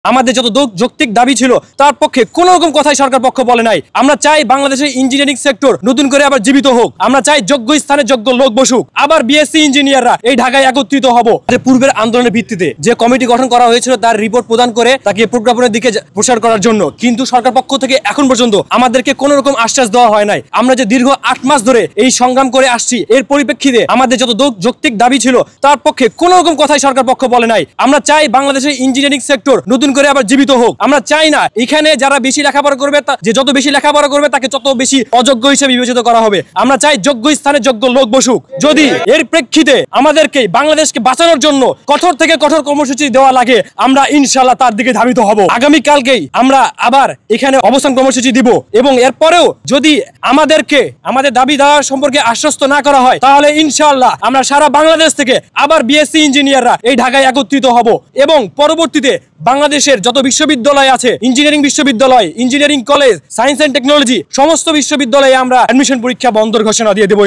আমাদের যত যৌক্তিক দাবি ছিল তার পক্ষে কোন রকম কথাই সরকার পক্ষ বলে নাই। আমরা চাই বাংলাদেশের ইঞ্জিনিয়ারিং সেক্টর নতুন করে আবার জীবিত হোক। আমরা চাই যোগ্য স্থানে যোগ্য লোক বসুক। আবার বিএসসি ইঞ্জিনিয়াররা এই ঢাকায় একত্রিত হব। পূর্বের আন্দোলনের ভিত্তিতে যে কমিটি গঠন করা হয়েছিল তার রিপোর্ট প্রদান করে তাকে প্রজ্ঞাপনের দিকে প্রসার করার জন্য, কিন্তু সরকার পক্ষ থেকে এখন পর্যন্ত আমাদেরকে কোন রকম আশ্বাস দেওয়া হয় নাই। আমরা যে দীর্ঘ 8 মাস ধরে এই সংগ্রাম করে আসছি, এর পরিপ্রেক্ষিতে আমাদের যত যৌক্তিক দাবি ছিল তার পক্ষে কোন রকম কথাই সরকার পক্ষ বলে নাই। আমরা চাই বাংলাদেশের ইঞ্জিনিয়ারিং সেক্টর নতুন করে আবার জীবিত হোক। আমরা চাই না এখানে যারা বেশি লেখাপড়া করবে, যে যত বেশি লেখাপড়া করবে তাকে তত বেশি অযোগ্য হিসেবে বিবেচিত করা হবে। আমরা চাই যোগ্য স্থানে যোগ্য লোক বসুক। যদি এর প্রেক্ষিতে আমাদেরকে বাংলাদেশকে বাঁচানোর জন্য কঠোর থেকে কঠোর কর্মসূচি দেওয়া লাগে, আমরা ইনশাআল্লাহ তার দিকে ধাবিত হব। আগামী কালকেই আমরা আবার এখানে অবস্থান কর্মসূচি দিব, এবং এরপরেও যদি আমাদেরকে আমাদের দাবি দেওয়া সম্পর্কে আশ্বস্ত না করা হয়, তাহলে ইনশাআল্লাহ আমরা সারা বাংলাদেশ থেকে আবার বিএসসি ইঞ্জিনিয়াররা এই ঢাকায় একত্রিত হব, এবং পরবর্তীতে বাংলাদেশের যত বিশ্ববিদ্যালয় আছে, ইঞ্জিনিয়ারিং বিশ্ববিদ্যালয়, engineering college, science and technology, সমস্ত বিশ্ববিদ্যালয়ে আমরা অ্যাডমিশন পরীক্ষা বন্ধর ঘোষণা দিয়ে দেব।